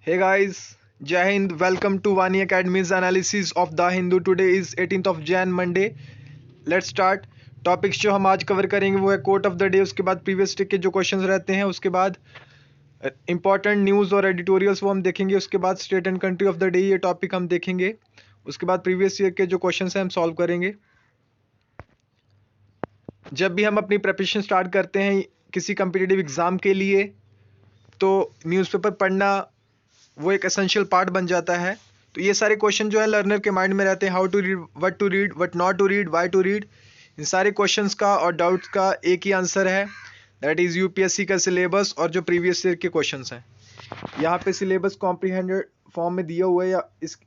Hey guys, Jai Hind. Welcome to Vani Academy's analysis of The Hindu. Today is 18th of Jan, Monday. Let's start. Topics जो हम आज cover करेंगे वो है coat of the day, उसके बाद previous day के जो क्वेश्चंस रहते हैं, उसके बाद इंपॉर्टेंट न्यूज़ और एडिटोरियल्स वो हम देखेंगे, उसके बाद state and country of the day ये टॉपिक हम देखेंगे, उसके बाद प्रीवियस ईयर के जो क्वेश्चंस हैं हम सॉल्व करेंगे। जब भी हम अपनी प्रिपरेशन स्टार्ट करते हैं किसी कम्पिटिटिव एग्ज़ाम के लिए तो न्यूज़पेपर पढ़ना वो एक एसेंशियल पार्ट बन जाता है। तो ये सारे क्वेश्चन जो है लर्नर के माइंड में रहते हैं, how to read, what not to read, why to read. इन सारे क्वेश्चंस का और डाउट्स का एक ही आंसर है, दैट इज़ यूपीएससी का सिलेबस और जो प्रीवियस ईयर के क्वेश्चंस हैं। यहाँ पे सिलेबस कॉम्प्रीहेंडेड फॉर्म में दिया हुआ है, या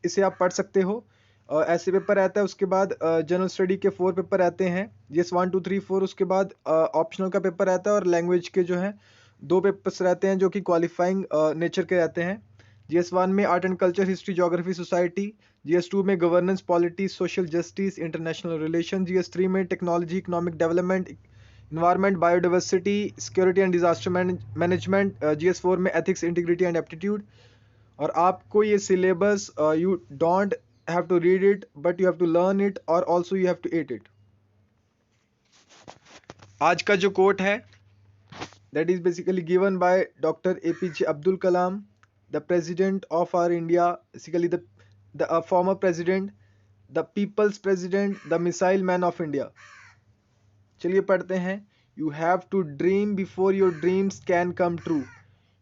इसे आप पढ़ सकते हो। ऐसे पेपर रहता है, उसके बाद जनरल स्टडी के 4 पेपर रहते हैं, जीएस 1 2 3 4। उसके बाद ऑप्शनल का पेपर रहता है और लैंग्वेज के जो हैं 2 पेपर्स रहते हैं जो कि क्वालिफाइंग नेचर के रहते हैं। जीएस 1 में art and culture, history, geography, society. GS 2 में governance, polity, social justice, international relation. GS 3 में technology, economic development, environment, biodiversity, security and disaster management. GS 4 में एथिक्स, इंटीग्रिटी एंड एप्टीट्यूड। और आपको ये syllabus you don't have to read it but you have to learn it और also you have to eat it. आज का जो coat है that is basically given by Dr. APJ Abdul Kalam, the president of our India, basically the former president, the people's president, the missile man of India. चलिए पढ़ते हैं। You have to dream before your dreams can come true.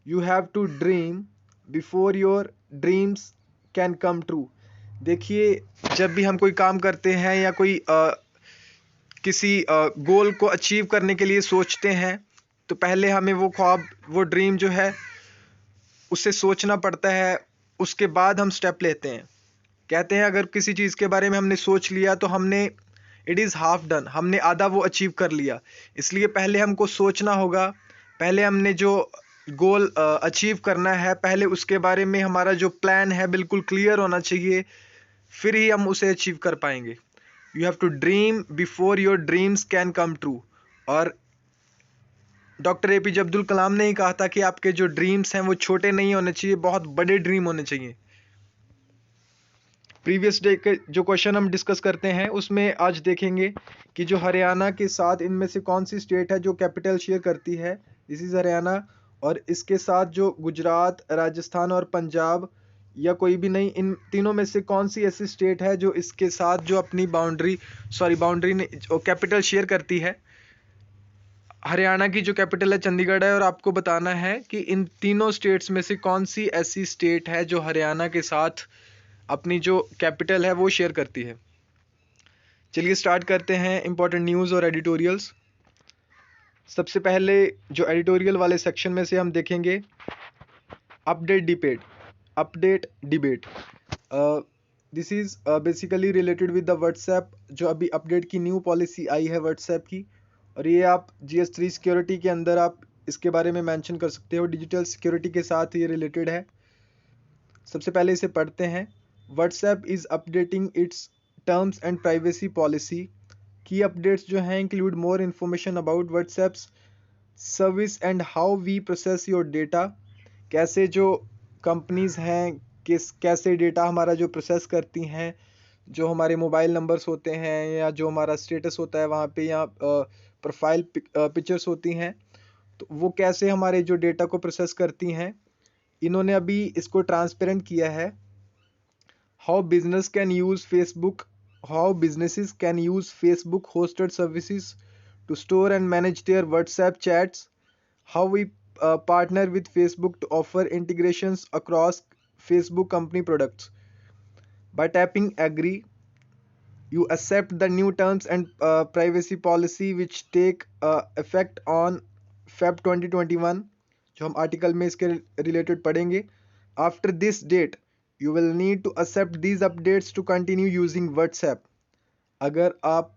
You have to dream before your dreams can come true. देखिए, जब भी हम कोई काम करते हैं या कोई किसी गोल को अचीव करने के लिए सोचते हैं तो पहले हमें वो ख्वाब, वो ड्रीम जो है उससे सोचना पड़ता है, उसके बाद हम स्टेप लेते हैं। कहते हैं अगर किसी चीज़ के बारे में हमने सोच लिया तो हमने इट इज़ हाफ डन, हमने आधा वो अचीव कर लिया। इसलिए पहले हमको सोचना होगा, पहले हमने जो गोल अचीव करना है पहले उसके बारे में हमारा जो प्लान है बिल्कुल क्लियर होना चाहिए, फिर ही हम उसे अचीव कर पाएंगे। You have to dream before your dreams can come true. और डॉक्टर एपीजे अब्दुल कलाम ने ही कहा था कि आपके जो ड्रीम्स हैं वो छोटे नहीं होने चाहिए, बहुत बड़े ड्रीम होने चाहिए। प्रीवियस डे के जो क्वेश्चन हम डिस्कस करते हैं उसमें आज देखेंगे कि जो हरियाणा के साथ इनमें से कौन सी स्टेट है जो कैपिटल शेयर करती है, दिस इज़ हरियाणा। और इसके साथ जो गुजरात, राजस्थान और पंजाब या कोई भी नहीं, इन तीनों में से कौन सी ऐसी स्टेट है जो इसके साथ जो अपनी बाउंड्री ने कैपिटल शेयर करती है। हरियाणा की जो कैपिटल है चंडीगढ़ है, और आपको बताना है कि इन तीनों स्टेट्स में से कौन सी ऐसी स्टेट है जो हरियाणा के साथ अपनी जो कैपिटल है वो शेयर करती है। चलिए स्टार्ट करते हैं इंपॉर्टेंट न्यूज़ और एडिटोरियल्स। सबसे पहले जो एडिटोरियल वाले सेक्शन में से हम देखेंगे update debate. This is basically related with the WhatsApp, जो अभी अपडेट की न्यू पॉलिसी आई है व्हाट्सएप की, और ये आप GS3 सिक्योरिटी के अंदर आप इसके बारे में मेंशन कर सकते हो। डिजिटल सिक्योरिटी के साथ ये रिलेटेड है। सबसे पहले इसे पढ़ते हैं। WhatsApp is updating its terms and privacy policy. की अपडेट्स जो हैं include more information about WhatsApp's service and how we process your data. कैसे जो कंपनीज़ हैं कैसे डेटा हमारा जो प्रोसेस करती हैं, जो हमारे मोबाइल नंबर्स होते हैं या जो हमारा स्टेटस होता है वहाँ पे, या प्रोफाइल पिक्चर्स होती हैं, तो वो कैसे हमारे जो डेटा को प्रोसेस करती हैं। इन्होंने अभी इसको ट्रांसपेरेंट किया है। How business can use Facebook how businesses can use Facebook hosted services to store and manage their WhatsApp chats. How we partner with Facebook to offer integrations across Facebook company products. By tapping agree, you accept the new terms and privacy policy which take effect on Feb 2021, जो हम article में इसके related पढ़ेंगे। After this date you will need to accept these updates to continue using WhatsApp. अगर आप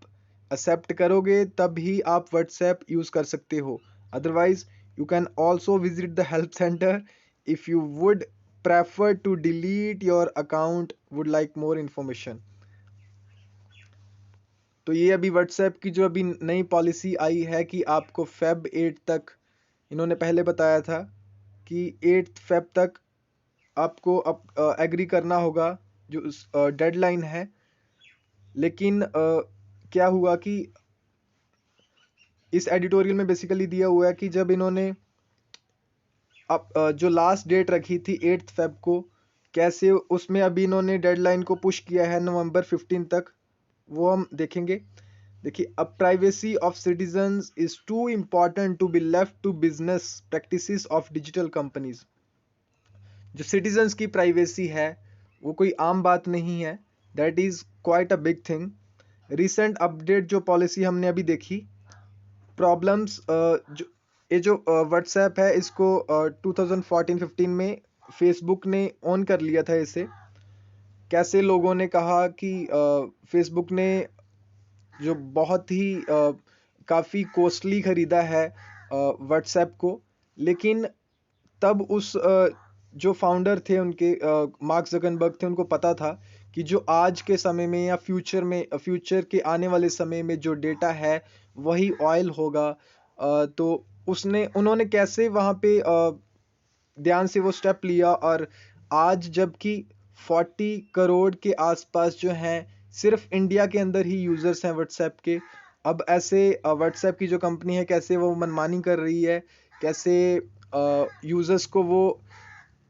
accept करोगे तब ही आप व्हाट्सएप यूज़ कर सकते हो, otherwise you can also visit the help center if you would prefer to delete your account, would like more information। तो ये अभी व्हाट्सएप की जो अभी नई पॉलिसी आई है कि आपको Feb 8 तक, इन्होंने पहले बताया था कि 8 Feb तक आपको एग्री करना होगा जो डेडलाइन है। लेकिन क्या हुआ कि इस एडिटोरियल में बेसिकली दिया हुआ है कि जब इन्होंने जो लास्ट डेट रखी थी 8 फेब को, कैसे उसमें अभी इन्होंने डेडलाइन को पुश किया है नवंबर 15 तक, वो हम देखेंगे। देखिए, अब privacy of citizens is too important to be left to business practices of digital companies. जो सिटीजन्स की प्राइवेसी है वो कोई आम बात नहीं है, that is quite a big thing. Recent update जो पॉलिसी हमने अभी देखी, प्रॉब्लम्स जो ये जो व्हाट्सएप है इसको 2014-15 में फेसबुक ने ऑन कर लिया था इसे। कैसे लोगों ने कहा कि फेसबुक ने जो बहुत ही काफ़ी कॉस्टली ख़रीदा है व्हाट्सएप को, लेकिन तब उस जो फाउंडर थे उनके मार्क ज़करबर्ग थे, उनको पता था कि जो आज के समय में या फ्यूचर के आने वाले समय में जो डेटा है वही ऑयल होगा। तो उन्होंने कैसे वहाँ पे ध्यान से वो स्टेप लिया, और आज जबकि 40 करोड़ के आसपास जो हैं सिर्फ इंडिया के अंदर ही यूज़र्स हैं व्हाट्सएप के। अब ऐसे व्हाट्सएप की जो कंपनी है कैसे वो मनमानी कर रही है, कैसे यूज़र्स को वो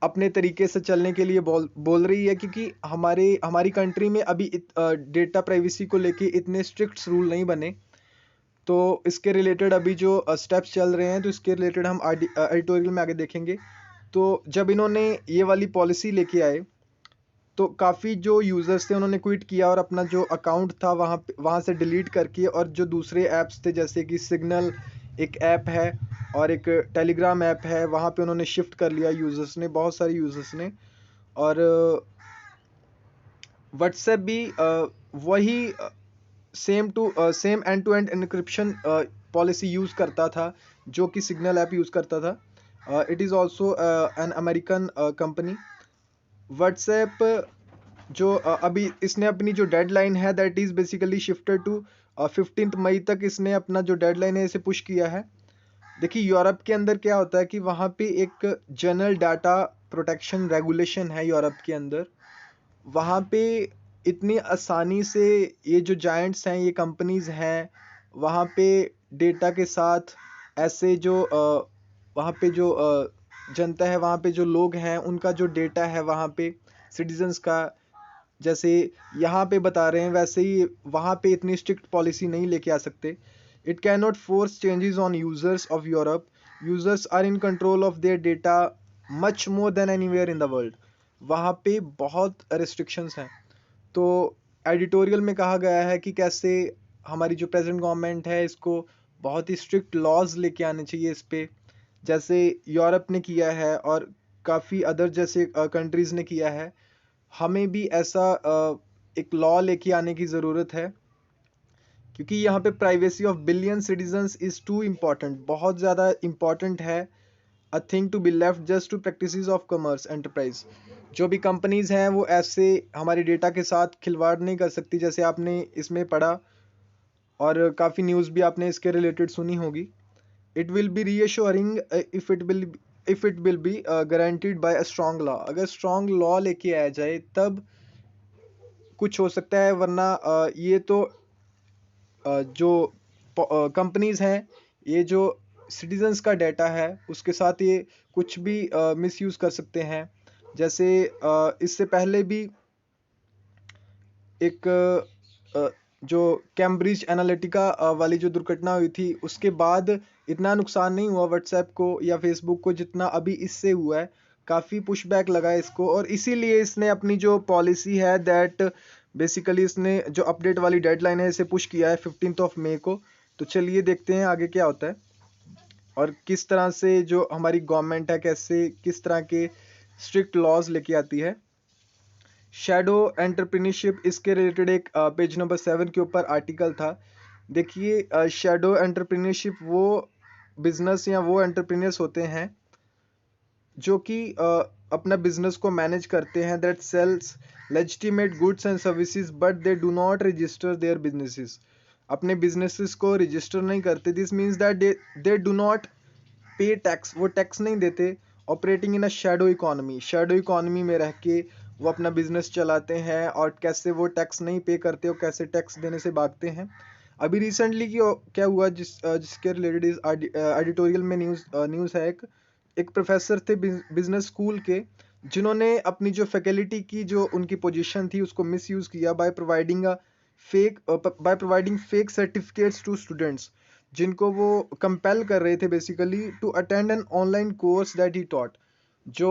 अपने तरीके से चलने के लिए बोल रही है, क्योंकि हमारी कंट्री में अभी डेटा प्राइवेसी को लेके इतने स्ट्रिक्ट रूल नहीं बने। तो इसके रिलेटेड अभी जो स्टेप्स चल रहे हैं, तो इसके रिलेटेड हम एडिटोरियल में आगे देखेंगे। तो जब इन्होंने ये वाली पॉलिसी लेके आए तो काफ़ी जो यूज़र्स थे उन्होंने क्विट किया और अपना जो अकाउंट था वहाँ से डिलीट करके, और जो दूसरे ऐप्स थे जैसे कि सिग्नल एक ऐप है और एक टेलीग्राम ऐप है, वहाँ पे उन्होंने शिफ्ट कर लिया यूज़र्स ने, बहुत सारे यूज़र्स ने। और व्हाट्सएप भी वही same end to end encryption policy use करता था जो कि सिग्नल ऐप यूज़ करता था। It is also an American company. WhatsApp जो अभी इसने अपनी जो डेडलाइन है that is basically shifted to 15 मई तक, इसने अपना जो डेडलाइन है इसे पुश किया है। देखिए, यूरोप के अंदर क्या होता है कि वहाँ पे एक जनरल डाटा प्रोटेक्शन रेगुलेशन है यूरोप के अंदर। वहाँ पे इतनी आसानी से ये जो जायंट्स हैं, ये कंपनीज हैं, वहाँ पे डेटा के साथ ऐसे जो वहाँ पे जो जनता है, वहाँ पे जो लोग हैं, उनका जो डेटा है वहाँ पे सिटीजन्स का, जैसे यहाँ पे बता रहे हैं वैसे ही वहाँ पे इतनी स्ट्रिक्ट पॉलिसी नहीं लेके आ सकते। It can not force changes on users of Europe. Users are in control of their data much more than anywhere in the world. वहाँ पे बहुत रिस्ट्रिक्शंस हैं। तो एडिटोरियल में कहा गया है कि कैसे हमारी जो प्रेजेंट गवर्नमेंट है इसको बहुत ही स्ट्रिक्ट लॉज लेके आने चाहिए इस पे, जैसे यूरोप ने किया है और काफ़ी अदर जैसे कंट्रीज़ ने किया है। हमें भी ऐसा एक लॉ लेके आने की ज़रूरत है, क्योंकि यहाँ पे privacy of billion citizens is too important, बहुत ज़्यादा इम्पॉर्टेंट है a thing to be left just to practices of commerce enterprise. जो भी कंपनीज हैं वो ऐसे हमारे डेटा के साथ खिलवाड़ नहीं कर सकती, जैसे आपने इसमें पढ़ा और काफ़ी न्यूज़ भी आपने इसके रिलेटेड सुनी होगी। It will be reassuring if it will be guaranteed bye a strong law. अगर स्ट्रॉन्ग लॉ लेके आया जाए तब कुछ हो सकता है, वरना ये तो जो कंपनीज हैं, ये जो सिटीजन्स का डेटा है उसके साथ ये कुछ भी मिसयूज़ कर सकते हैं। जैसे इससे पहले भी एक जो कैम्ब्रिज एनालिटिका वाली जो दुर्घटना हुई थी, उसके बाद इतना नुकसान नहीं हुआ व्हाट्सएप को या फेसबुक को जितना अभी इससे हुआ है। काफ़ी पुशबैक लगा है इसको, और इसीलिए इसने अपनी जो पॉलिसी है दैट बेसिकली इसने जो अपडेट वाली डेडलाइन है इसे पुश किया है 15 मई को। तो चलिए देखते हैं आगे क्या होता है और किस तरह से जो हमारी गवर्नमेंट है कैसे किस तरह के स्ट्रिक्ट लॉज लेके आती है। शैडो एंटरप्रेन्योरशिप, इसके रिलेटेड एक पेज नंबर 7 के ऊपर आर्टिकल था। देखिए, शैडो एंटरप्रेन्योरशिप वो बिजनेस या वो एंटरप्रेन्योर्स होते हैं जो कि अपना बिजनेस को मैनेज करते हैं, that sells legitimate goods and services but they do not register their businesses. अपने बिजनेसेस को रजिस्टर नहीं करते, this means that they do not pay tax, वो टैक्स नहीं देते, operating in a shadow economy में रह के वो अपना बिजनेस चलाते हैं, और कैसे वो टैक्स नहीं पे करते और कैसे टैक्स देने से भागते हैं। अभी रिसेंटली क्या हुआ, जिसके रिलेटेड इस एडिटोरियल में न्यूज़ है, एक प्रोफेसर थे बिजनेस स्कूल के, जिन्होंने अपनी जो फैकल्टी की जो उनकी पोजीशन थी उसको मिसयूज किया by providing fake certificates to students, जिनको वो कंपेल कर रहे थे basically to attend an online course that he taught. जो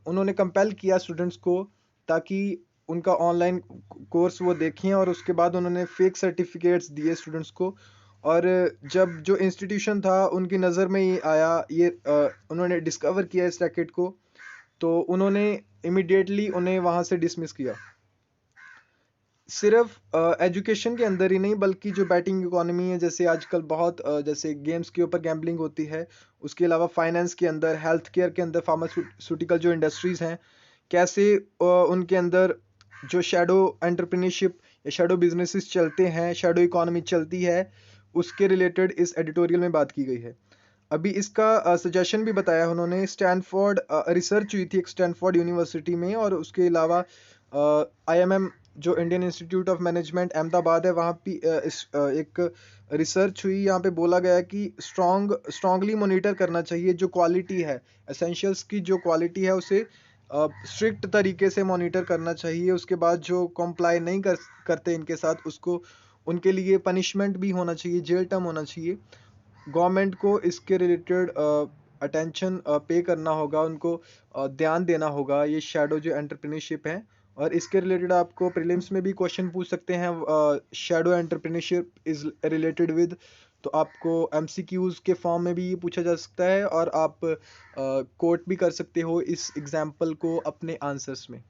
उन्होंने कंपेल किया स्टूडेंट्स को ताकि उनका ऑनलाइन कोर्स वो देखें, और उसके बाद उन्होंने फेक सर्टिफिकेट्स दिए स्टूडेंट्स को। और जब जो इंस्टीट्यूशन था उनकी नज़र में ये आया, उन्होंने डिस्कवर किया इस रैकेट को, तो उन्होंने इमिडिएटली उन्हें वहाँ से डिसमिस किया। सिर्फ एजुकेशन के अंदर ही नहीं, बल्कि जो बैटिंग इकोनॉमी है, जैसे आजकल बहुत जैसे गेम्स के ऊपर गैम्बलिंग होती है, उसके अलावा फाइनेंस के अंदर, हेल्थ केयर के अंदर, फार्मास्यूटिकल जो इंडस्ट्रीज हैं, कैसे उनके अंदर जो शैडो एंटरप्रेन्योरशिप या शैडो बिजनेसेस चलते हैं, शैडो इकोनॉमी चलती है, उसके रिलेटेड इस एडिटोरियल में बात की गई है। अभी इसका सजेशन भी बताया उन्होंने। स्टैनफोर्ड रिसर्च हुई थी एक स्टैनफोर्ड यूनिवर्सिटी में, और उसके अलावा आईएमएम जो Indian institute of management Ahmedabad है, वहाँ भी एक रिसर्च हुई। यहाँ पे बोला गया है कि स्ट्रांगली मॉनिटर करना चाहिए जो क्वालिटी है, एसेंशियल्स की जो क्वालिटी है उसे स्ट्रिक्ट तरीके से मॉनिटर करना चाहिए। उसके बाद जो कंप्लाई नहीं करते इनके साथ, उसको उनके लिए पनिशमेंट भी होना चाहिए, जेल टर्म होना चाहिए। गवर्नमेंट को इसके रिलेटेड अटेंशन पे करना होगा, उनको ध्यान देना होगा, ये शैडो जो एंटरप्रेन्योरशिप है। और इसके रिलेटेड आपको प्रीलिम्स में भी क्वेश्चन पूछ सकते हैं, shadow entrepreneurship is related with, तो आपको एमसीक्यूज के फॉर्म में भी ये पूछा जा सकता है, और आप कोट भी कर सकते हो इस एग्जाम्पल को अपने आंसर्स में।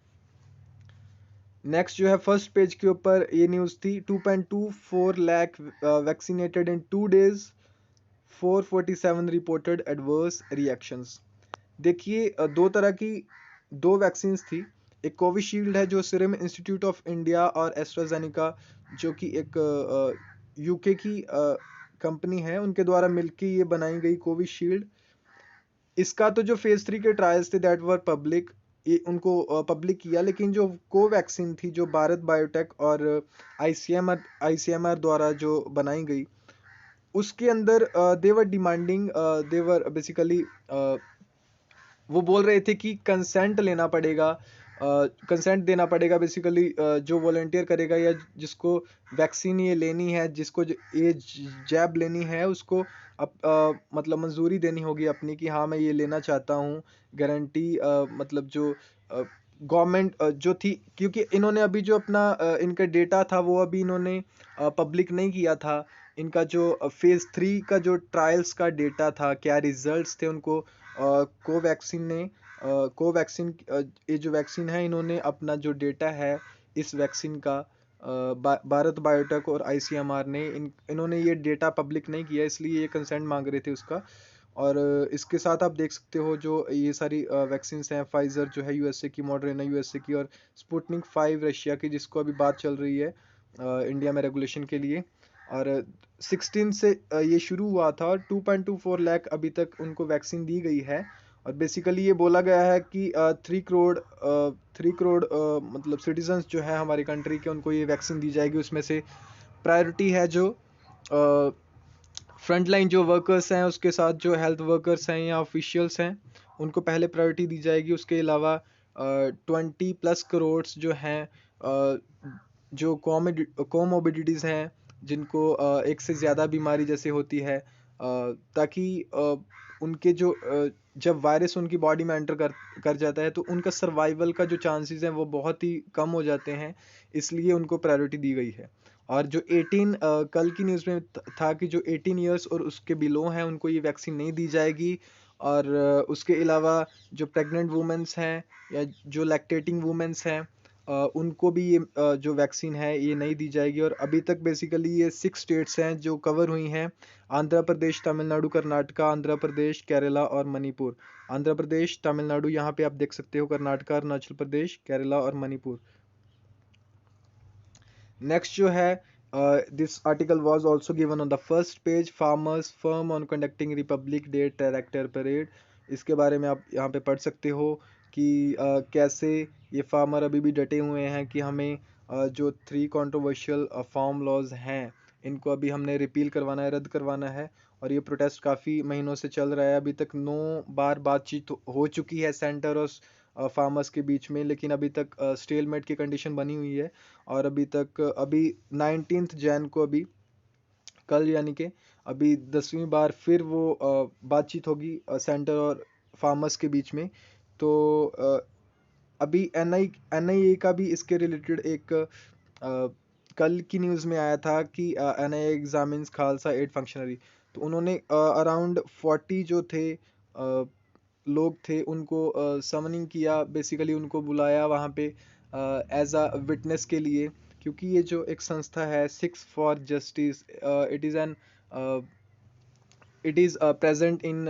नेक्स्ट जो है फर्स्ट पेज के ऊपर ये न्यूज़ थी, 2.24 लाख वैक्सीनेटेड इन 2 days, 447 रिपोर्टेड एडवर्स रिएक्शंस। देखिए दो तरह की दो वैक्सीन्स थी। एक कोविशील्ड है जो सीरम इंस्टीट्यूट ऑफ इंडिया और एस्ट्राजेनिका जो कि एक यूके की कंपनी है, उनके द्वारा मिलकर ये बनाई गई कोविशील्ड। इसका तो जो फेज 3 के ट्रायल्स थे दैट वर पब्लिक, ये उनको पब्लिक किया। लेकिन जो कोवैक्सीन थी जो भारत बायोटेक और आईसीएमआर द्वारा जो बनाई गई, उसके अंदर देवर डिमांडिंग, देवर बेसिकली वो बोल रहे थे कि कंसेंट लेना पड़ेगा, कंसेंट देना पड़ेगा बेसिकली। जो वॉलंटियर करेगा या जिसको वैक्सीन ये लेनी है, जिसको ये जैब लेनी है, उसको मतलब मंजूरी देनी होगी अपनी कि हाँ मैं ये लेना चाहता हूँ। गारंटी मतलब जो गवर्नमेंट जो थी, क्योंकि इन्होंने अभी जो अपना इनका डेटा था वो अभी इन्होंने पब्लिक नहीं किया था। इनका जो फेज 3 का जो ट्रायल्स का डेटा था, क्या रिजल्ट्स थे, उनको कोवैक्सीन ने कोवैक्सीन ये जो वैक्सीन है, इन्होंने अपना जो डेटा है इस वैक्सीन का भारत बायोटेक और आईसीएमआर ने इन्होंने ये डेटा पब्लिक नहीं किया, इसलिए ये कंसेंट मांग रहे थे उसका। और इसके साथ आप देख सकते हो जो ये सारी वैक्सीन हैं, फाइजर जो है यूएसए की, मॉडर्ना यूएसए की, और स्पुतनिक 5 रशिया की, जिसको अभी बात चल रही है इंडिया में रेगुलेशन के लिए। और 16 से ये शुरू हुआ था, और 2.24 लाख अभी तक उनको वैक्सीन दी गई है। और बेसिकली ये बोला गया है कि 3 करोड़ मतलब सिटीजन्स जो है हमारी कंट्री के, उनको ये वैक्सीन दी जाएगी। उसमें से प्रायोरिटी है जो फ्रंट लाइन जो वर्कर्स हैं, उसके साथ जो हेल्थ वर्कर्स हैं या ऑफिशियल्स हैं, उनको पहले प्रायोरिटी दी जाएगी। उसके अलावा 20+ करोड़ जो हैं जो कोमोबिडिटीज़ हैं, जिनको एक से ज़्यादा बीमारी जैसे होती है, ताकि उनके जो जब वायरस उनकी बॉडी में एंटर कर जाता है, तो उनका सर्वाइवल का जो चांसेस हैं वो बहुत ही कम हो जाते हैं, इसलिए उनको प्रायोरिटी दी गई है। और जो 18 कल की न्यूज़ में था कि जो 18 ईयर्स और उसके बिलो हैं, उनको ये वैक्सीन नहीं दी जाएगी। और उसके अलावा जो प्रेग्नेंट वुमेंस हैं या जो लैक्टेटिंग वुमेंस हैं, उनको भी ये जो वैक्सीन है ये नहीं दी जाएगी। और अभी तक बेसिकली ये 6 स्टेट्स हैं जो कवर हुई हैं, आंध्र प्रदेश, तमिलनाडु, कर्नाटका, आंध्र प्रदेश, केरला और मणिपुर। आंध्र प्रदेश, तमिलनाडु, यहाँ पे आप देख सकते हो, कर्नाटका, अरुणाचल प्रदेश, केरला और मणिपुर। नेक्स्ट जो है, this article was also given on the first page, farmers firm on conducting Republic day tractor parade इसके बारे में आप यहाँ पे पढ़ सकते हो कि कैसे ये फार्मर अभी भी डटे हुए हैं कि हमें जो 3 कंट्रोवर्शियल फार्म लॉज हैं इनको अभी हमने रिपील करवाना है, रद्द करवाना है। और ये प्रोटेस्ट काफ़ी महीनों से चल रहा है। अभी तक 9 बार बातचीत हो चुकी है सेंटर और फार्मर्स के बीच में, लेकिन अभी तक स्टेलमेट की कंडीशन बनी हुई है। और अभी 19 जैन को, अभी कल यानी कि अभी 10वीं बार फिर वो बातचीत होगी सेंटर और फार्मर्स के बीच में। तो अभी एनआईए का भी इसके रिलेटेड एक कल की न्यूज़ में आया था कि NIA examines Khalsa Aid functionary. तो उन्होंने अराउंड 40 जो थे लोग थे उनको समनिंग किया, बेसिकली उनको बुलाया वहाँ पे एज अ विटनेस के लिए। क्योंकि ये जो एक संस्था है six for justice, it is present in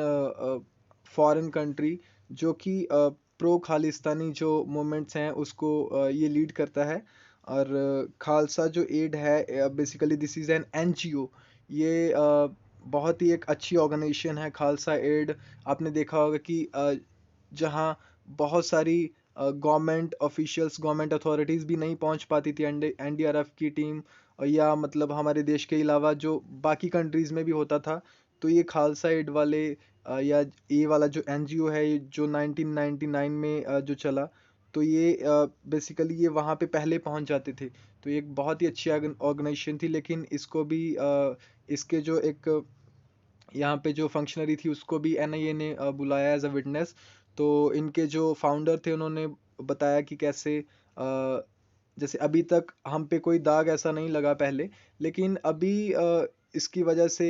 foreign country, जो कि प्रो खालिस्तानी जो मूवमेंट्स हैं उसको ये लीड करता है। और खालसा जो एड है, basically this is an NGO. ये बहुत ही एक अच्छी ऑर्गेनाइजेशन है खालसा एड। आपने देखा होगा कि जहाँ बहुत सारी गवर्नमेंट ऑफिशियल्स, गवर्नमेंट अथॉरिटीज़ भी नहीं पहुंच पाती थी, एनडीआरएफ की टीम या मतलब हमारे देश के अलावा जो बाकी कंट्रीज़ में भी होता था। तो ये खालसा एड वाले या ये वाला जो एनजीओ है, ये जो 1999 में जो चला, तो ये बेसिकली ये वहाँ पे पहले पहुँच जाते थे। तो ये एक बहुत ही अच्छी ऑर्गेनाइजेशन थी, लेकिन इसको भी इसके जो एक यहाँ पे जो फंक्शनरी थी उसको भी एनआईए ने बुलाया एज अ विटनेस। तो इनके जो फाउंडर थे उन्होंने बताया कि कैसे जैसे अभी तक हम पे कोई दाग ऐसा नहीं लगा पहले, लेकिन अभी इसकी वजह से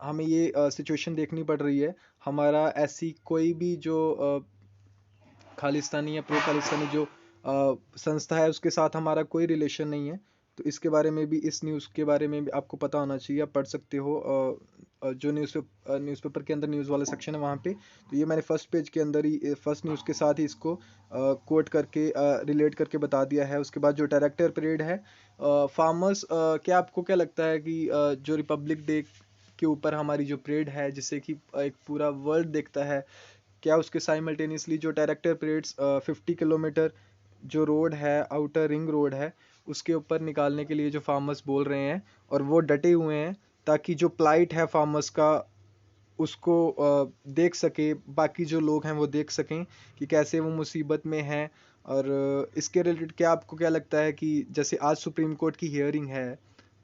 हमें ये सिचुएशन देखनी पड़ रही है। हमारा ऐसी कोई भी जो खालिस्तानी या प्रो खालिस्तानी जो संस्था है उसके साथ हमारा कोई रिलेशन नहीं है। तो इसके बारे में भी, इस न्यूज़ के बारे में भी आपको पता होना चाहिए, आप पढ़ सकते हो जो न्यूज़पेपर के अंदर न्यूज़ वाला सेक्शन है वहाँ पे। तो ये मैंने फर्स्ट पेज के अंदर ही फर्स्ट न्यूज़ के साथ ही इसको कोट करके रिलेट करके बता दिया है। उसके बाद जो डायरेक्टर परेड है फार्मर्स, क्या आपको क्या लगता है कि जो रिपब्लिक डे के ऊपर हमारी जो परेड है जिसे कि एक पूरा वर्ल्ड देखता है, क्या उसके साइमल्टेनियसली जो डायरेक्टर परेड्स 50 किलोमीटर जो रोड है, आउटर रिंग रोड है, उसके ऊपर निकालने के लिए जो फार्मर्स बोल रहे हैं और वो डटे हुए हैं, ताकि जो प्लाइट है फार्मर्स का उसको देख सके, बाकी जो लोग हैं वो देख सकें कि कैसे वो मुसीबत में हैं। और इसके रिलेटेड क्या आपको क्या लगता है कि जैसे आज सुप्रीम कोर्ट की हियरिंग है,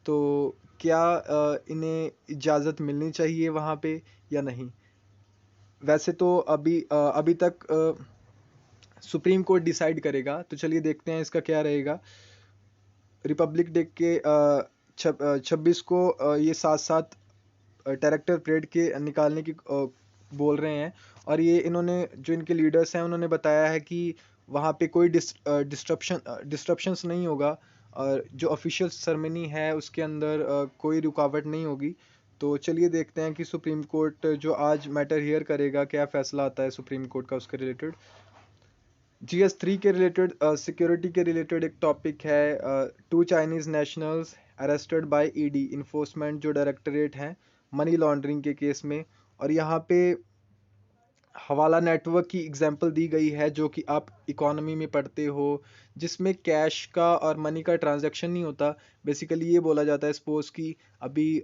तो क्या इन्हें इजाज़त मिलनी चाहिए वहाँ पे या नहीं? वैसे तो अभी तक सुप्रीम कोर्ट डिसाइड करेगा, तो चलिए देखते हैं इसका क्या रहेगा। रिपब्लिक डे के 26 को ये साथ साथ डायरेक्टर परेड के निकालने की बोल रहे हैं। और ये इन्होंने, जो इनके लीडर्स हैं उन्होंने बताया है कि वहाँ पे कोई डिस्ट्रप्शंस नहीं होगा, और जो ऑफिशियल सेरेमनी है उसके अंदर कोई रुकावट नहीं होगी। तो चलिए देखते हैं कि सुप्रीम कोर्ट जो आज मैटर हियर करेगा क्या फ़ैसला आता है सुप्रीम कोर्ट का उसके रिलेटेड। GS3 के रिलेटेड, सिक्योरिटी के रिलेटेड एक टॉपिक है। 2 Chinese nationals arrested bye ED enforcement जो डायरेक्टरेट हैं मनी लॉन्ड्रिंग के केस में। और यहाँ पे हवाला नेटवर्क की एग्जांपल दी गई है जो कि आप इकोनॉमी में पढ़ते हो, जिसमें कैश का और मनी का ट्रांजैक्शन नहीं होता। बेसिकली ये बोला जाता है, सपोज कि अभी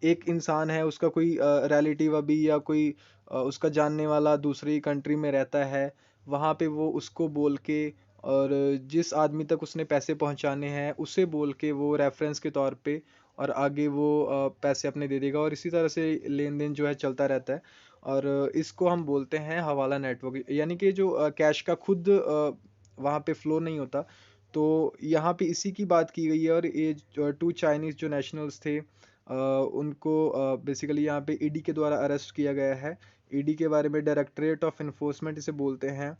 एक इंसान है, उसका कोई रिलेटिव अभी या कोई उसका जानने वाला दूसरी कंट्री में रहता है, वहाँ पे वो उसको बोल के, और जिस आदमी तक उसने पैसे पहुँचाने हैं उसे बोल के वो रेफरेंस के तौर पे, और आगे वो पैसे अपने दे देगा, और इसी तरह से लेन देन जो है चलता रहता है। और इसको हम बोलते हैं हवाला नेटवर्क, यानी कि जो कैश का खुद वहाँ पे फ्लो नहीं होता। तो यहाँ पे इसी की बात की गई है। और ये 2 चाइनीज़ जो नेशनल्स थे उनको बेसिकली यहाँ पे ईडी के द्वारा अरेस्ट किया गया है। ईडी के बारे में डायरेक्टरेट ऑफ इन्फोर्समेंट इसे बोलते हैं।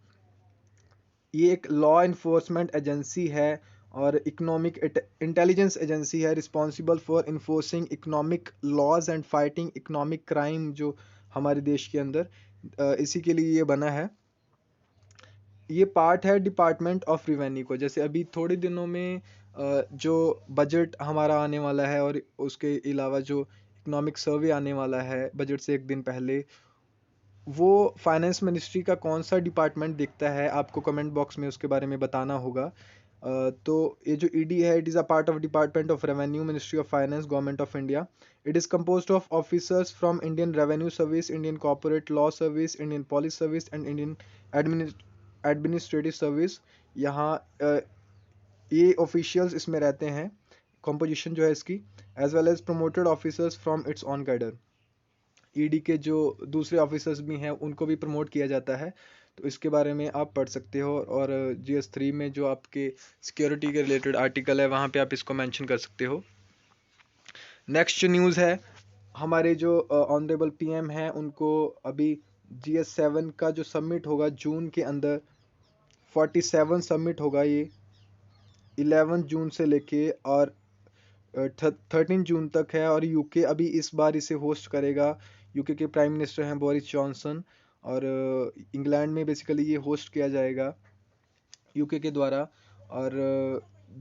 ये एक लॉ इन्फोर्समेंट एजेंसी है और इकोनॉमिक इंटेलिजेंस एजेंसी है, responsible for enforcing economic laws and fighting economic crime जो हमारे देश के अंदर, इसी के लिए ये बना है। ये पार्ट है डिपार्टमेंट ऑफ रिवेन्यू को। जैसे अभी थोड़े दिनों में जो बजट हमारा आने वाला है, और उसके अलावा जो इकोनॉमिक सर्वे आने वाला है बजट से एक दिन पहले, वो फाइनेंस मिनिस्ट्री का कौन सा डिपार्टमेंट देखता है, आपको कमेंट बॉक्स में उसके बारे में बताना होगा। तो ये जो ईडी है, it is a part of department of revenue, ministry of finance, government of India. It is composed of officers from Indian revenue service, Indian corporate law service, Indian police service and Indian administrative service. यहाँ ये officials इसमें रहते हैं, composition जो है इसकी, as well as promoted officers from its own cadre. ED के जो दूसरे ऑफिसर्स भी हैं उनको भी प्रमोट किया जाता है। तो इसके बारे में आप पढ़ सकते हो, और GS3 में जो आपके सिक्योरिटी के रिलेटेड आर्टिकल है वहाँ पे आप इसको मेंशन कर सकते हो। नेक्स्ट जो न्यूज़ है, हमारे जो ऑनरेबल पीएम हैं उनको अभी GS7 का जो समिट होगा जून के अंदर, 47 समिट होगा ये, 11 जून से लेके और 13 जून तक है, और यूके अभी इस बार इसे होस्ट करेगा। यूके के प्राइम मिनिस्टर हैं बोरिस जॉनसन, और इंग्लैंड में बेसिकली ये होस्ट किया जाएगा यूके के द्वारा। और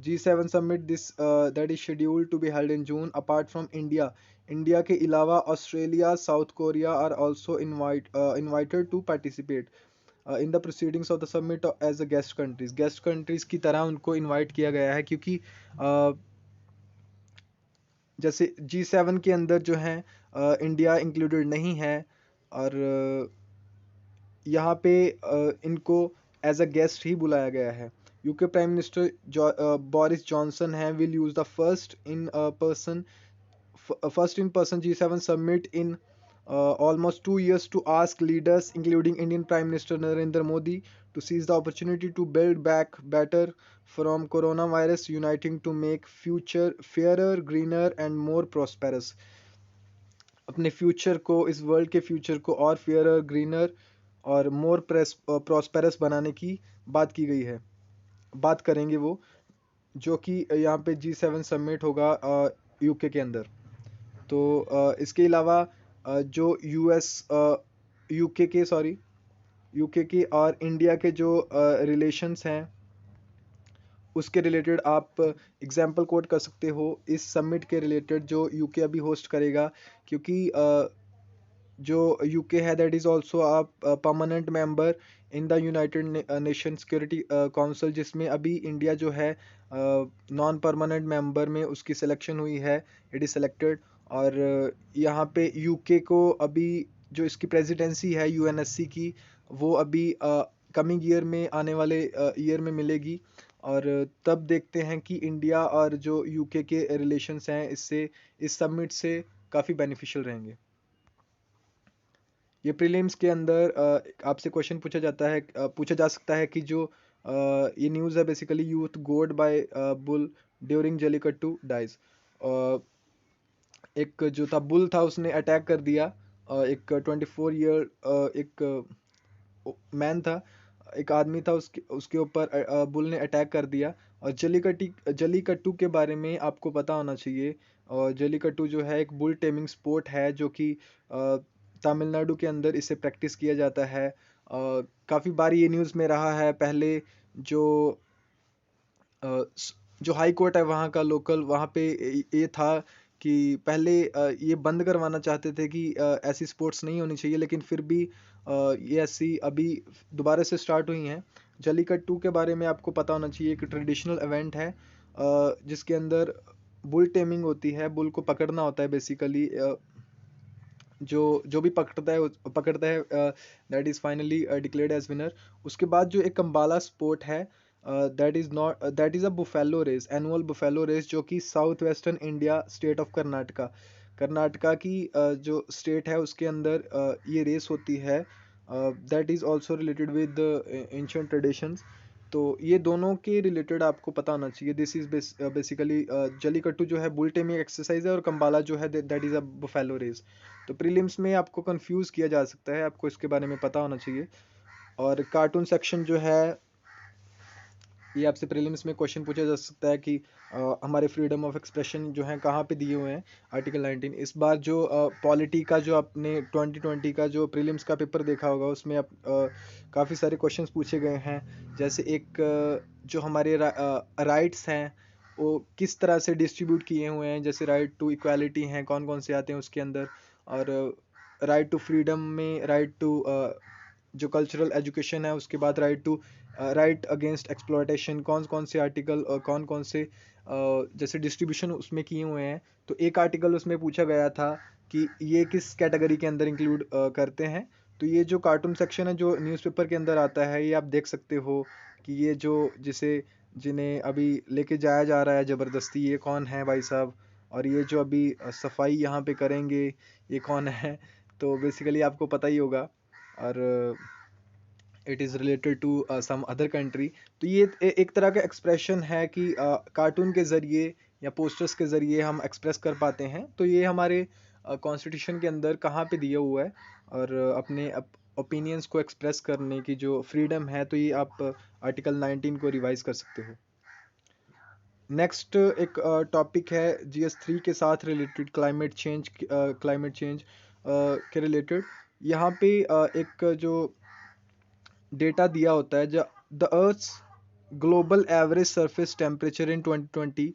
G7 summit this that is scheduled to be held in June. Apart from India, India के अलावा Australia, South Korea are also invited to participate in the proceedings of the summit as a guest countries. Guest countries की तरह उनको invite किया गया है, क्योंकि जैसे G7 के अंदर जो है इंडिया इंक्लूडेड नहीं है, और यहाँ पे इनको एज अ गेस्ट ही बुलाया गया है। UK prime minister Boris Johnson है will use the first in person G7 summit in almost 2 years to ask leaders, including Indian Prime Minister Narendra Modi, to seize the opportunity to build back better from coronavirus, uniting to make future fairer, greener and more prosperous। अपने future को, इस world के future को और fairer, greener और मोर prosperous बनाने की बात की गई है, बात करेंगे वो, जो कि यहाँ पे G7 समिट होगा यूके के अंदर। तो इसके अलावा जो यूके के और इंडिया के जो रिलेशंस हैं उसके रिलेटेड आप एग्जाम्पल कोट कर सकते हो इस समिट के रिलेटेड जो यूके अभी होस्ट करेगा। क्योंकि जो यूके है that is also a permanent member in the United nation security council, जिसमें अभी इंडिया जो है नॉन परमानेंट मेंबर में उसकी सिलेक्शन हुई है, इट इज़ सेलेक्टेड। और यहाँ पे यूके को अभी जो इसकी प्रेसिडेंसी है यूएनएससी की, वो अभी कमिंग ईयर में, आने वाले ईयर में मिलेगी। और तब देखते हैं कि इंडिया और जो यूके के रिलेशंस हैं इससे, इस समिट से काफ़ी बेनिफिशियल रहेंगे। ये प्रीलिम्स के अंदर आपसे क्वेश्चन पूछा जा सकता है कि जो ये न्यूज़ है basically, youth gored by bull during Jallikattu dies. एक जो था बुल था उसने अटैक कर दिया, एक 24 ईयर एक मैन था, एक आदमी था, उसके उसके ऊपर बुल ने अटैक कर दिया। और जलीकट्टू के बारे में आपको पता होना चाहिए। और जलीकट्टू जो है एक बुल टेमिंग स्पोर्ट है, जो कि तमिलनाडु के अंदर इसे प्रैक्टिस किया जाता है। काफ़ी बार ये न्यूज़ में रहा है। पहले जो जो हाई कोर्ट है वहाँ का लोकल, वहाँ पे ये था कि पहले ये बंद करवाना चाहते थे कि ऐसी स्पोर्ट्स नहीं होनी चाहिए, लेकिन फिर भी ये ऐसी अभी दोबारा से स्टार्ट हुई हैं। जलीकट्टू के बारे में आपको पता होना चाहिए, एक ट्रेडिशनल इवेंट है जिसके अंदर बुल टेमिंग होती है, बुल को पकड़ना होता है बेसिकली। जो जो भी पकड़ता है that is finally declared as winner. उसके बाद जो एक कंबाला स्पोर्ट है, that is a buffalo race, annual buffalo race, जो कि south western India state of Karnataka की जो स्टेट है उसके अंदर ये रेस होती है। That is also related with ancient traditions. तो ये दोनों के रिलेटेड आपको पता होना चाहिए। दिस इज़ बेसिकली जलीकट्टू जो है बुल टेमिंग एक्सरसाइज है, और कंबाला जो है that is a buffalo race. तो प्रीलिम्स में आपको कंफ्यूज किया जा सकता है, आपको इसके बारे में पता होना चाहिए। और कार्टून सेक्शन जो है, ये आपसे प्रीलिम्स में क्वेश्चन पूछा जा सकता है कि हमारे फ्रीडम ऑफ एक्सप्रेशन जो है कहाँ पे दिए हुए हैं, आर्टिकल 19। इस बार जो पॉलिटी का जो आपने 2020 का जो प्रीलिम्स का पेपर देखा होगा उसमें आप काफ़ी सारे क्वेश्चंस पूछे गए हैं। जैसे एक जो हमारे राइट्स हैं वो किस तरह से डिस्ट्रीब्यूट किए हुए हैं, जैसे राइट टू इक्वालिटी हैं, कौन कौन से आते हैं उसके अंदर। और राइट टू फ्रीडम में राइट टू जो कल्चरल एजुकेशन है, उसके बाद राइट अगेंस्ट एक्सप्लॉयटेशन, कौन कौन से आर्टिकल कौन कौन से जैसे डिस्ट्रीब्यूशन उसमें किए हुए हैं। तो एक आर्टिकल उसमें पूछा गया था कि ये किस कैटेगरी के अंदर इंक्लूड करते हैं। तो ये जो कार्टून सेक्शन है जो न्यूज़पेपर के अंदर आता है, ये आप देख सकते हो कि ये जो जिन्हें अभी लेके जाया जा रहा है ज़बरदस्ती, ये कौन है भाई साहब, और ये जो अभी सफाई यहाँ पे करेंगे, ये कौन है। तो बेसिकली आपको पता ही होगा, और it is related to some other country. तो ये एक तरह का एक्सप्रेशन है कि कार्टून के ज़रिए या पोस्टर्स के ज़रिए हम एक्सप्रेस कर पाते हैं। तो ये हमारे कॉन्स्टिट्यूशन के अंदर कहाँ पे दिया हुआ है, और अपने ओपिनियंस को एक्सप्रेस करने की जो फ्रीडम है, तो ये आप आर्टिकल 19 को रिवाइज कर सकते हो। नेक्स्ट एक टॉपिक है GS3 के साथ रिलेटेड, क्लाइमेट चेंज के रिलेटेड। यहाँ पे एक जो डेटा दिया होता है, the earth's global average surface temperature in 2020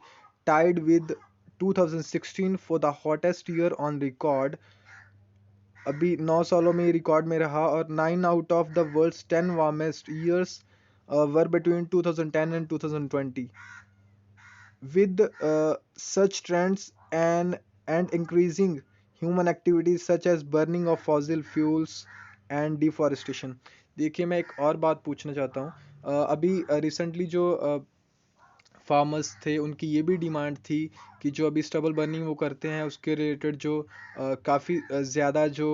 tied with 2016 for the hottest year on record. अभी 9 सालों में ये रिकॉर्ड में रहा, और 9 out of the world's 10 warmest years were between 2010 and 2020। With such trends and increasing human activities such as burning of fossil fuels and deforestation। देखिए, मैं एक और बात पूछना चाहता हूँ। अभी रिसेंटली जो फार्मर्स थे, उनकी ये भी डिमांड थी कि जो अभी स्टबल बर्निंग वो करते हैं, उसके रिलेटेड जो काफ़ी ज़्यादा जो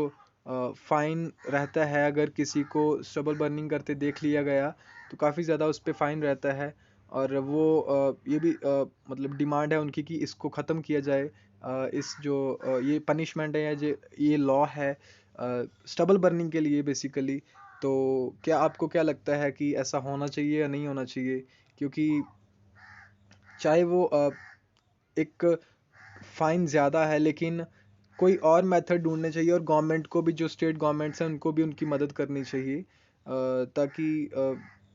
फ़ाइन रहता है, अगर किसी को स्टबल बर्निंग करते देख लिया गया तो काफ़ी ज़्यादा उस पर फ़ाइन रहता है। और वो ये भी मतलब डिमांड है उनकी कि इसको ख़त्म किया जाए। इस जो ये पनिशमेंट है या ये लॉ है स्टबल बर्निंग के लिए बेसिकली। तो क्या आपको क्या लगता है कि ऐसा होना चाहिए या नहीं होना चाहिए? क्योंकि चाहे वो एक फ़ाइन ज़्यादा है, लेकिन कोई और मेथड ढूंढने चाहिए, और गवर्नमेंट को भी, जो स्टेट गवर्नमेंट्स हैं उनको भी उनकी मदद करनी चाहिए, ताकि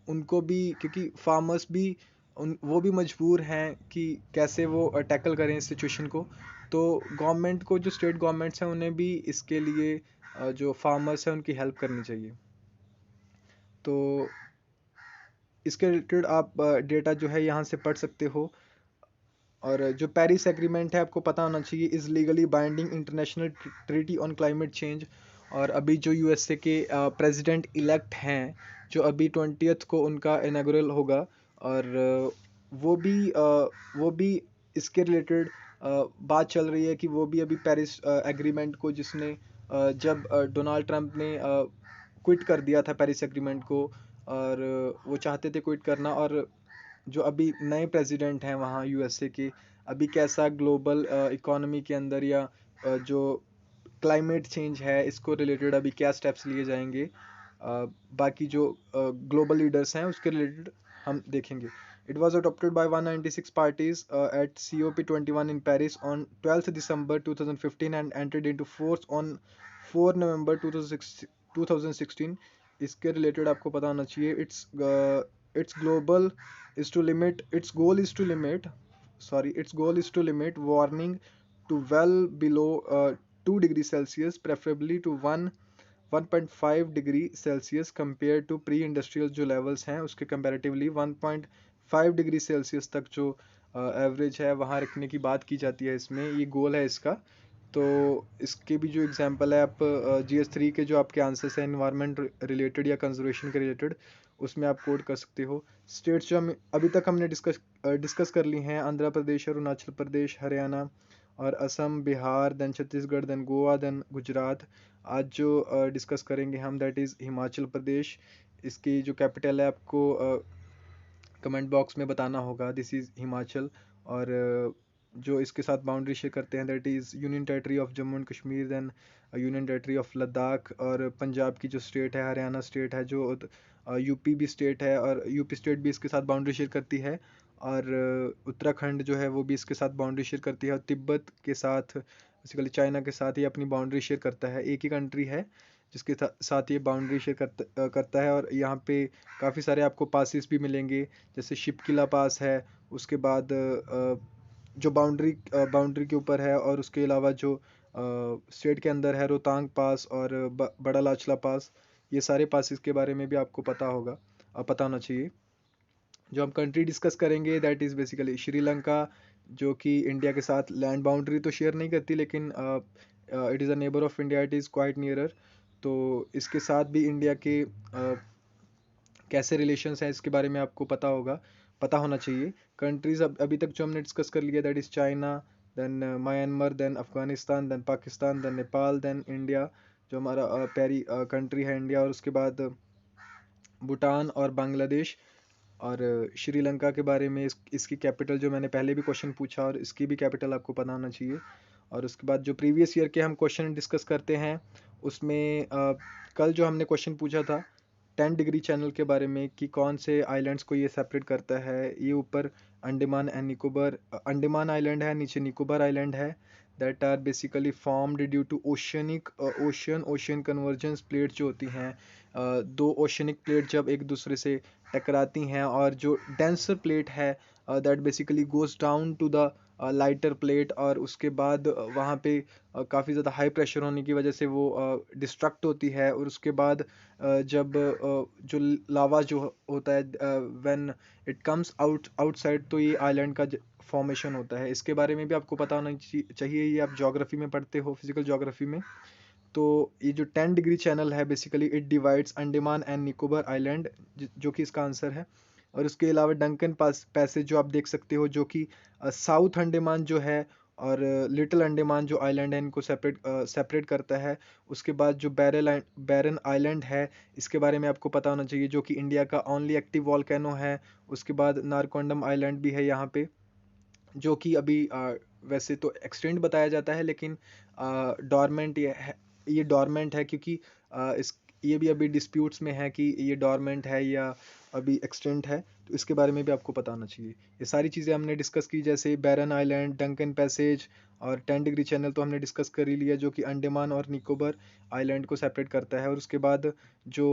उनको भी, क्योंकि फार्मर्स भी वो भी मजबूर हैं कि कैसे वो टैकल करें इस सिचुएशन को। तो गवर्नमेंट को, जो स्टेट गवर्नमेंट्स हैं, उन्हें भी इसके लिए जो फार्मर्स हैं उनकी हेल्प करनी चाहिए। तो इसके रिलेटेड आप डेटा जो है यहाँ से पढ़ सकते हो। और जो पेरिस एग्रीमेंट है, आपको पता होना चाहिए, is legally binding international treaty on climate change. और अभी जो USA के प्रेसिडेंट इलेक्ट हैं, जो अभी 20th को उनका इनॉग्रल होगा, और वो भी इसके रिलेटेड बात चल रही है कि वो भी अभी पेरिस एग्रीमेंट को, जिसने जब डोनाल्ड ट्रंप ने क्विट कर दिया था पेरिस एग्रीमेंट को, और वो चाहते थे क्विट करना, और जो अभी नए प्रेसिडेंट हैं वहाँ USA के, अभी कैसा ग्लोबल इकोनॉमी के अंदर या जो क्लाइमेट चेंज है इसको रिलेटेड अभी क्या स्टेप्स लिए जाएंगे, बाकी जो ग्लोबल लीडर्स हैं उसके रिलेटेड हम देखेंगे। It was adopted by 196 parties at COP21 in Paris on 12th December 2015 and entered into force on 4 November 2016। इसके रिलेटेड आपको पता होना चाहिए, its global is to limit its goal is to limit its goal is to limit warming to well below 2 degrees Celsius, preferably to 1.5 degree Celsius compare to pre industrial जो levels हैं उसके comparatively 1.5 degree Celsius तक जो average है वहाँ रखने की बात की जाती है। इसमें ये गोल है इसका। तो इसके भी जो एग्जांपल है, आप GS3 के जो आपके आंसर्स हैं एनवायरनमेंट रिलेटेड या कंजर्वेशन के रिलेटेड, उसमें आप कोड कर सकते हो। स्टेट्स जो हम अभी तक हमने डिस्कस कर ली हैं, आंध्र प्रदेश, अरुणाचल प्रदेश, हरियाणा और Assam, Bihar, then Chhattisgarh, then Goa, then Gujarat. आज जो डिस्कस करेंगे हम, दैट इज़ हिमाचल प्रदेश। इसकी जो कैपिटल है आपको कमेंट बॉक्स में बताना होगा, दिस इज़ हिमाचल। और जो इसके साथ बाउंड्री शेयर करते हैं, that is union territory of Jammu and Kashmir, then union territory of Ladakh. और पंजाब की जो स्टेट है, हरियाणा स्टेट है, जो यूपी भी स्टेट है, और यूपी स्टेट भी इसके साथ बाउंड्री शेयर करती है। और उत्तराखंड जो है वो भी इसके साथ बाउंड्री शेयर करती है, और तिब्बत के साथ, बेसिकली चाइना के साथ ये अपनी बाउंड्री शेयर करता है। एक ही कंट्री है जिसके साथ ये बाउंड्री शेयर करता है। और यहाँ पे काफ़ी सारे आपको पासिस भी मिलेंगे, जैसे शिपकिला पास है, उसके बाद जो बाउंड्री के ऊपर है, और उसके अलावा जो स्टेट के अंदर है, रोहतांग पास और बड़ा लाचला पास। ये सारे पासिस के बारे में भी आपको पता होगा, पता होना चाहिए। जो हम कंट्री डिस्कस करेंगे दैट इज़ बेसिकली श्रीलंका, जो कि इंडिया के साथ लैंड बाउंड्री तो शेयर नहीं करती, लेकिन it is a neighbour of India, it is quite nearer. तो इसके साथ भी इंडिया के कैसे रिलेशंस हैं इसके बारे में आपको पता होगा, पता होना चाहिए। कंट्रीज अभी तक जो हमने डिस्कस कर लिया that is China, then Myanmar, then Afghanistan, then Pakistan, then Nepal, then India, जो हमारा प्यारी कंट्री है इंडिया, और उसके बाद भूटान और बांग्लादेश। और श्रीलंका के बारे में इसकी कैपिटल, जो मैंने पहले भी क्वेश्चन पूछा, और इसकी भी कैपिटल आपको पता होना चाहिए। और उसके बाद जो प्रीवियस ईयर के हम क्वेश्चन डिस्कस करते हैं, उसमें कल जो हमने क्वेश्चन पूछा था 10 डिग्री चैनल के बारे में, कि कौन से आइलैंड्स को ये सेपरेट करता है। ये ऊपर अंडमान एंड निकोबार, अंडमान आइलैंड है, नीचे निकोबार आइलैंड है, that are basically formed due to ocean convergence plate जो होती हैं, दो ओशनिक प्लेट जब एक दूसरे से टकराती हैं, और जो डेंसर प्लेट है that basically goes down to the lighter plate, और उसके बाद वहाँ पे काफ़ी ज़्यादा हाई प्रेशर होने की वजह से वो डिस्ट्रक्ट होती है। और उसके बाद जब जो लावा जो होता है व्हेन इट कम्स आउटसाइड, तो ये आइलैंड का फॉर्मेशन होता है। इसके बारे में भी आपको पता होना चाहिए, ये आप ज्योग्राफी में पढ़ते हो, फिजिकल ज्योग्राफी में। तो ये जो 10 डिग्री चैनल है basically it divides Andaman and Nicobar island, जो कि इसका आंसर है। और उसके अलावा डंकन पैसेज जो आप देख सकते हो, जो कि साउथ अंडमान जो है और लिटिल अंडमान जो आइलैंड है, इनको सेपरेट करता है। उसके बाद जो बैरन आइलैंड है, इसके बारे में आपको पता होना चाहिए, जो कि इंडिया का ओनली एक्टिव वॉल्केनो है। उसके बाद नारकोंडम आइलैंड भी है यहाँ पे, जो कि अभी वैसे तो एक्सटेंड बताया जाता है, लेकिन डॉर्मेंट ये डॉर्मेंट है, क्योंकि ये भी अभी डिस्प्यूट्स में है कि ये डॉर्मेंट है या अभी एक्सटेंट है। तो इसके बारे में भी आपको पता होना चाहिए। ये सारी चीज़ें हमने डिस्कस की, जैसे बैरन आइलैंड, डंकन पैसेज और 10 डिग्री चैनल तो हमने डिस्कस कर ही लिया, जो कि अंडमान और निकोबार आइलैंड को सेपरेट करता है। और उसके बाद जो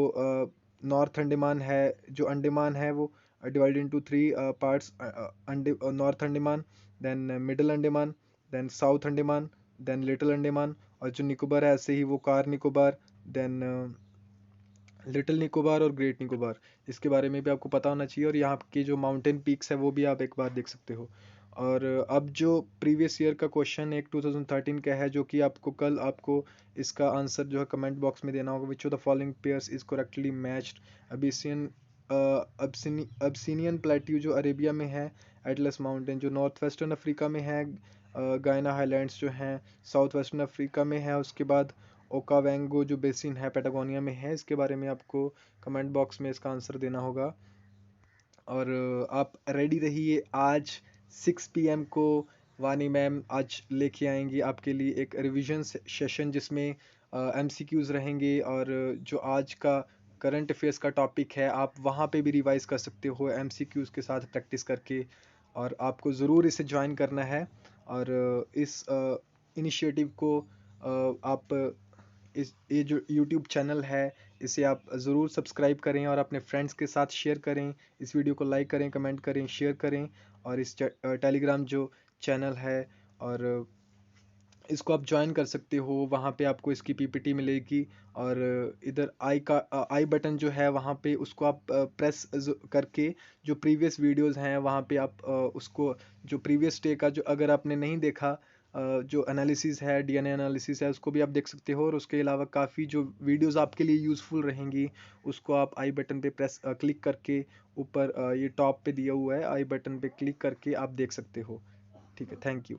नॉर्थ अंडमान है, जो अंडमान है वो divide into 3 parts, North Andaman, then Middle Andaman, then South Andaman, then Little Andaman. और जो निकोबार है ऐसे ही वो Car Nicobar, then Little Nicobar और ग्रेट निकोबार। इसके बारे में भी आपको पता होना चाहिए। और यहाँ के जो माउंटेन पीक्स है वो भी आप एक बार देख सकते हो। और अब जो प्रीवियस ईयर का क्वेश्चन एक 2013 का है, जो कि आपको इसका आंसर जो है कमेंट बॉक्स में देना होगा। Which of the following pairs is correctly matched? Abyssinian plateau जो अरेबिया में है, एटलस माउंटेन जो नॉर्थ वेस्टर्न अफ्रीका में है, गायना हाईलैंड्स जो हैं साउथ वेस्टर्न अफ्रीका में है। उसके बाद ओकावेंगो जो बेसिन है पैटागोनिया में है। इसके बारे में आपको कमेंट बॉक्स में इसका आंसर देना होगा। और आप रेडी रहिए, आज 6 PM को वानी मैम आज लेके आएंगी आपके लिए एक रिवीजन सेशन, जिसमें MCQs रहेंगे, और जो आज का करंट अफेयर्स का टॉपिक है आप वहाँ पे भी रिवाइज कर सकते हो MCQs के साथ प्रैक्टिस करके। और आपको ज़रूर इसे ज्वाइन करना है। और इस इनिशिएटिव को आप ये जो YouTube चैनल है इसे आप ज़रूर सब्सक्राइब करें और अपने फ्रेंड्स के साथ शेयर करें। इस वीडियो को लाइक करें, कमेंट करें, शेयर करें। और इस टेलीग्राम जो चैनल है, और इसको आप ज्वाइन कर सकते हो। वहाँ पे आपको इसकी PPT मिलेगी। और इधर आई बटन जो है वहाँ पे उसको आप प्रेस करके जो प्रीवियस वीडियोस हैं वहाँ पे आप उसको, जो प्रीवियस डे का जो अगर आपने नहीं देखा, जो एनालिसिस है, DNA एनालिसिस है, उसको भी आप देख सकते हो। और उसके अलावा काफ़ी जो वीडियोस आपके लिए यूज़फुल रहेंगी, उसको आप आई बटन पे क्लिक करके ऊपर ये टॉप पे दिया हुआ है, आई बटन पे क्लिक करके आप देख सकते हो। ठीक है, थैंक यू।